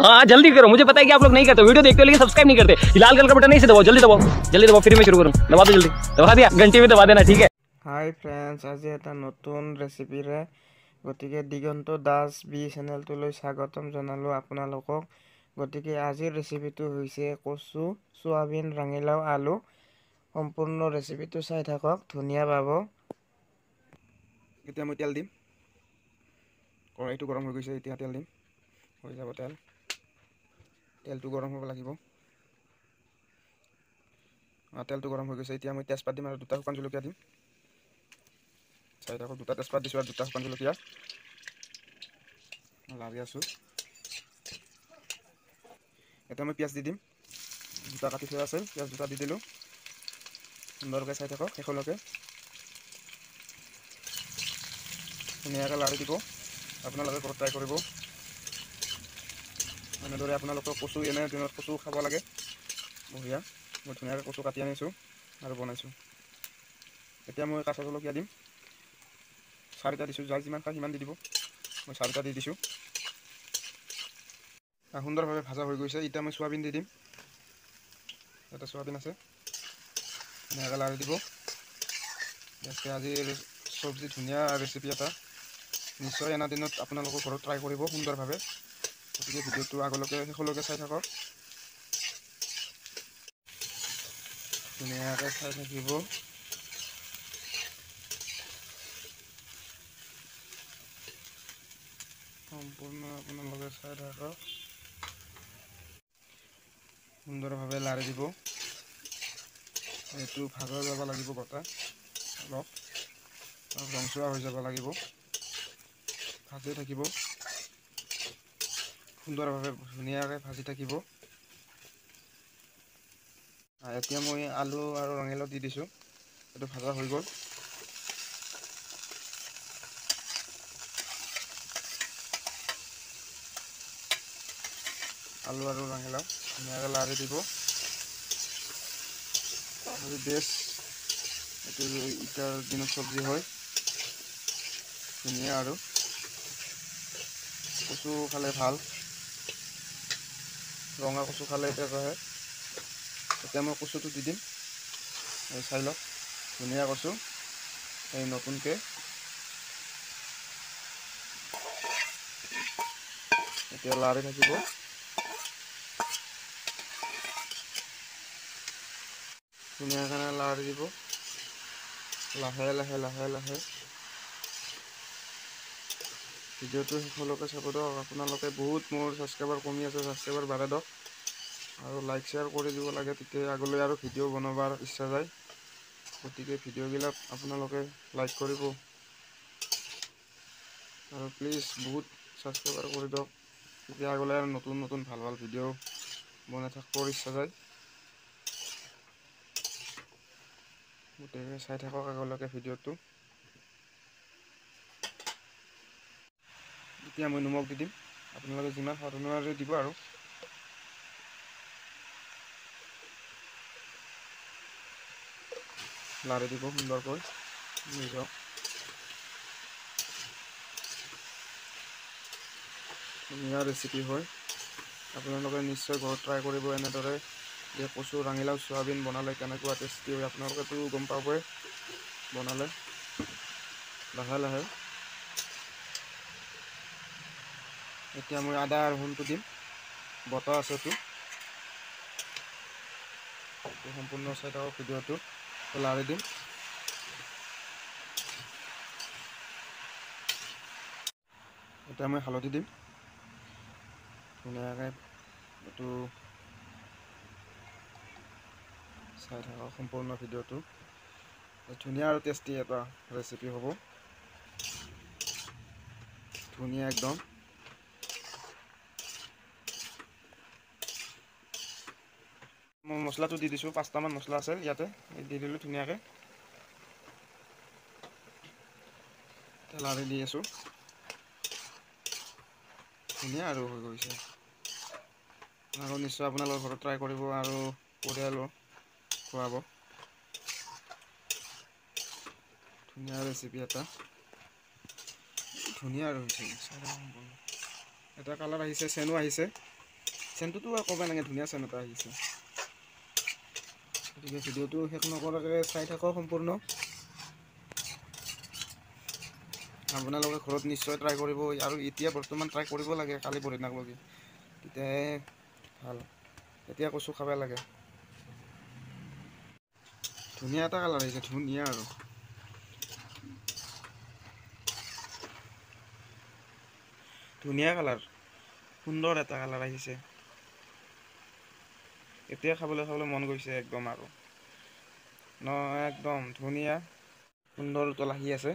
हाँ जल्दी करो, मुझे पता है कि आप लोग नहीं करते, वीडियो देखते हो लेकिन सब्सक्राइब नहीं करते। लाल कलर का बटन नहीं से दबाओ, जल्दी दबाओ, जल्दी दबाओ, फिर मैं शुरू करूँ। दबा दो जल्दी, दबा दिया, घंटी में दबा देना, ठीक है। हाय फ्रेंड्स, আজি এটা নতুন ৰেচিপিৰে গতিকে দিগন্ত দাস বি চেনেলটোলৈ স্বাগতম জনালোঁ আপোনালোকক। গতিকে আজিৰ ৰেচিপিটো হৈছে কচু, সোয়াবিন, ৰাঙিলাও, আলু। সম্পূৰ্ণ ৰেচিপিটো চাই থাকক, ধুনীয়া পাব। এতিয়া মই তেল দিম, কড়াইটো গৰম হৈ গৈছে, এতিয়া তেল দিম, হৈ যাব তেল। তেলটো গৰম হ'ব লাগিব। তেলটো গৰম হৈ গৈছে, এতিয়া মই তেজপাত দিম আৰু দুটা শুকান জলকীয়া দিম। চাই থাকক, দুটা তেজপাত দিছোঁ আৰু দুটা শুকান জলকীয়া লাৰি আছোঁ। এতিয়া মই পিঁয়াজ দি দিম, দুটা কাটি থোৱা আছে, পিঁয়াজ দুটা দি দিলোঁ। সুন্দৰকৈ চাই থাকক শেষলৈকে, ধুনীয়াকৈ লাৰি দিব। আপোনালোকে ঘৰত ট্ৰাই কৰিব, এনেদৰে আপোনালোকৰ কচু এনে দিনত কচু খাব লাগে, বঢ়িয়া। মই ধুনীয়াকৈ কচু কাটি আনিছোঁ আৰু বনাইছোঁ। এতিয়া মই কাঁচা জলকীয়া দিম, 4টা দিছোঁ, যাৰ যিমান খায় সিমান দি দিব, মই 4টা দি দিছোঁ। সুন্দৰভাৱে ভাজা হৈ গৈছে, এতিয়া মই চয়াবিন দি দিম। এটা চয়াবিন আছে, ধুনীয়াকৈ লাৰি দিব। আজিৰ চব্জি ধুনীয়া ৰেচিপি এটা, নিশ্চয় এনা দিনত আপোনালোকৰ ঘৰত ট্ৰাই কৰিব সুন্দৰভাৱে। গতিকে ভিডিঅ'টো আগলৈকে শেষলৈকে চাই থাকক, ধুনীয়াকৈ চাই থাকিব। সম্পূৰ্ণ আপোনালোকে চাই থাকক, সুন্দৰভাৱে লাৰি দিব। এইটো ভাজা যাব লাগিব, গোটা অলপ ৰংচোৱা হৈ যাব লাগিব, ভাজি থাকিব সুন্দৰভাৱে, ধুনীয়াকৈ ভাজি থাকিব। এতিয়া মই আলু আৰু ৰঙালাও দি দিছোঁ, এইটো ভাজা হৈ গ'ল। আলু আৰু ৰঙালাও ধুনীয়াকৈ লাৰি দিব। আৰু বেষ্ট এইটো ইটাৰ দিনত চব্জি হয়, ধুনীয়া। আৰু কচু খালে ভাল, ৰঙা কচু খালে তেজ আহে। এতিয়া মই কচুটো দি দিম, এই চাই লওক, ধুনীয়া কচু, এই নতুনকৈ। এতিয়া লাৰি থাকিব, ধুনীয়াকৈ লাৰি দিব, লাহে লাহে লাহে লাহে। ভিডিঅ'টো শেষলৈকে চাব দিয়ক। আপোনালোকে বহুত মোৰ ছাবস্ক্ৰাইবাৰ কমি আছে, ছাবস্ক্ৰাইবাৰ বাঢ়াই দিয়ক আৰু লাইক শ্বেয়াৰ কৰি দিব লাগে, তেতিয়া আগলৈ আৰু ভিডিঅ' বনাবৰ ইচ্ছা যায়। গতিকে ভিডিঅ'বিলাক আপোনালোকে লাইক কৰিব আৰু প্লিজ বহুত ছাবস্ক্ৰাইবাৰ কৰি দিয়ক, তেতিয়া আগলৈ আৰু নতুন নতুন ভাল ভাল ভিডিঅ' বনাই থাকিবৰ ইচ্ছা যায়। গতিকে চাই থাকক আগলৈকে ভিডিঅ'টো। এতিয়া মই নিমখ দি দিম, আপোনালোকে যিমান সোৱাদ অনুযায়ী দিব আৰু। লাৰি দিব সুন্দৰকৈ, নিজৰ ধুনীয়া ৰেচিপি হয়। আপোনালোকে নিশ্চয় ঘৰত ট্ৰাই কৰিব এনেদৰে। যে কচু, ৰাঙিলাও, চয়াবিন বনালে কেনেকুৱা টেষ্টি হয় আপোনালোকেতো গম পাবই বনালে। লাহে লাহে এতিয়া মই আদা ৰহুনটো দিম, বটা আছেতো, সম্পূৰ্ণ চাই থাকক ভিডিঅ'টো, লাৰি দিম। এতিয়া মই হালধি দিম, ধুনীয়াকৈ এইটো চাই থাকক সম্পূৰ্ণ ভিডিঅ'টো। ধুনীয়া আৰু টেষ্টি এটা ৰেচিপি হ'ব, ধুনীয়া একদম। মই মছলাটো দি দিছোঁ, 5টামান মছলা আছে ইয়াতে, দি দিলোঁ ধুনীয়াকৈ। লাৰি দি আছোঁ, ধুনীয়া আৰু হৈ গৈছে। আৰু নিশ্চয় আপোনালোকৰ ঘৰত ট্ৰাই কৰিব আৰু পৰিয়ালো খুৱাব। ধুনীয়া ৰেচিপি এটা, ধুনীয়া আৰু হৈছে। এটা কালাৰ আহিছে, চেনো আহিছে, চেণ্টটোতো আৰু ক'ব নালাগে, ধুনীয়া চেণ্ট এটা আহিছে। গতিকে ভিডিঅ'টো শেষ নকৰাকৈ চাই থাকক সম্পূৰ্ণ। আপোনালোকে ঘৰত নিশ্চয় ট্ৰাই কৰিব, আৰু এতিয়া বৰ্তমান ট্ৰাই কৰিব লাগে, কালি পৰহিদিনাক লগি, তেতিয়াহে ভাল। এতিয়া কচু খাব লাগে। ধুনীয়া এটা কালাৰ আহিছে, ধুনীয়া আৰু ধুনীয়া কালাৰ, সুন্দৰ এটা কালাৰ আহিছে। এতিয়া খাবলৈ মন গৈছে একদম, আৰু একদম ধুনীয়া সুন্দৰ উতল আহি আছে।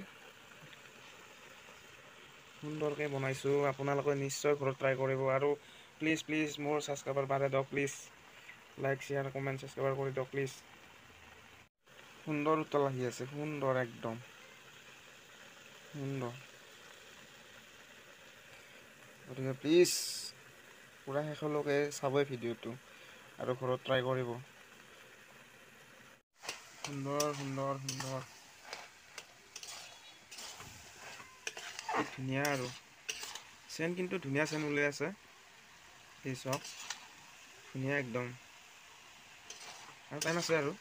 সুন্দৰকৈ বনাইছোঁ, আপোনালোকে নিশ্চয় ঘৰত ট্ৰাই কৰিব। আৰু প্লিজ মোৰ ছাবস্ক্ৰাইবাৰ বাঢ়ে দিয়ক, please like share comment subscriber কৰি দিয়ক প্লিজ। সুন্দৰ উতল আহি আছে, সুন্দৰ একদম সুন্দৰ। গতিকে প্লিজ পূৰা শেষলৈকে চাবই ভিডিঅ'টো, আৰু ঘৰত ট্ৰাই কৰিব। সুন্দৰ ধুনীয়া, আৰু চেণ্ট কিন্তু ধুনীয়া চেণ্ট ওলাই আছে। এই চাওক, ধুনীয়া একদম, আৰু টাইম আছে আৰু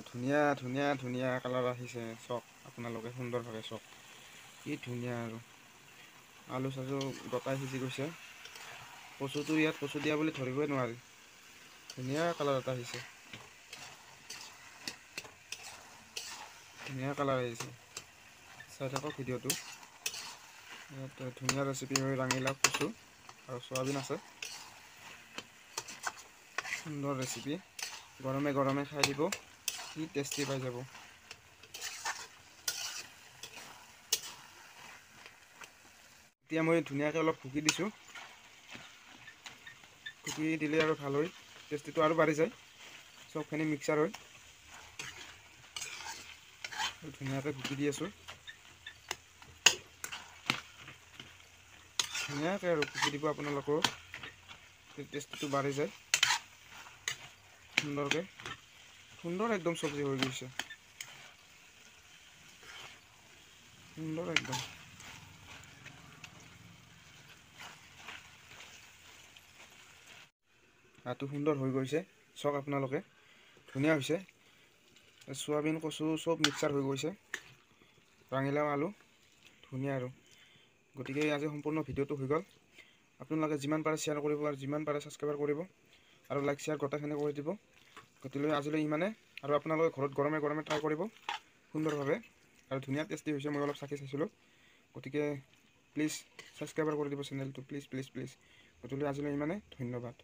ধুনীয়া কালাৰ আহিছে। চাওক আপোনালোকে সুন্দৰভাৱে চাওক, কি ধুনীয়া, আৰু আলু চালু গোটাই সিজি গৈছে। কচুটো ইয়াত কচু দিয়া বুলি ধৰিবই নোৱাৰি, ধুনীয়া কালাৰ এটা আহিছে, ধুনীয়া কালাৰ আহিছে। চাই থাকক ভিডিঅ'টো। ইয়াত ধুনীয়া ৰেচিপি হয়, ৰাঙিলাও কচু আৰু চয়াবিন আছে। সুন্দৰ ৰেচিপি, গৰমে খাই দিব, কি টেষ্টি পাই যাব। এতিয়া মই ধুনীয়াকৈ অলপ ঢুকি দিছোঁ, ঢুকি দিলে আৰু ভাল হয়, টেষ্টিটো আৰু বাঢ়ি যায়, চবখিনি মিক্সাৰ হয়। ধুনীয়াকৈ ঢুকি দি আছোঁ, ধুনীয়াকৈ আৰু ঢুকি দিব আপোনালোকেও, টেষ্টিটো বাঢ়ি যায়। সুন্দৰ একদম চব্জি হৈ গৈছে, সুন্দৰ একদম। ভাতটো সুন্দৰ হৈ গৈছে, চাওক আপোনালোকে, ধুনীয়া হৈছে। চয়াবিন কচু চব মিক্সাৰ হৈ গৈছে, ৰাঙিলাও আলু, ধুনীয়া আৰু। গতিকে আজি সম্পূৰ্ণ ভিডিঅ'টো হৈ গ'ল। আপোনালোকে যিমান পাৰে শ্বেয়াৰ কৰিব, আৰু যিমান পাৰে ছাবস্ক্ৰাইব কৰিব, আৰু লাইক শ্বেয়াৰ গোটেইখিনি কৰি দিব। গতিকে আজিলৈ ইমানে, আৰু আপোনালোকে ঘৰত গৰমে ট্ৰাই কৰিব সুন্দৰভাৱে, আৰু ধুনীয়া টেষ্টি হৈছে। মই অলপ চাকি চাইছিলোঁ, গতিকে প্লিজ ছাবস্ক্ৰাইবাৰ কৰি দিব চেনেলটো, প্লিজ। গতিকে আজিলৈ ইমানে, ধন্যবাদ।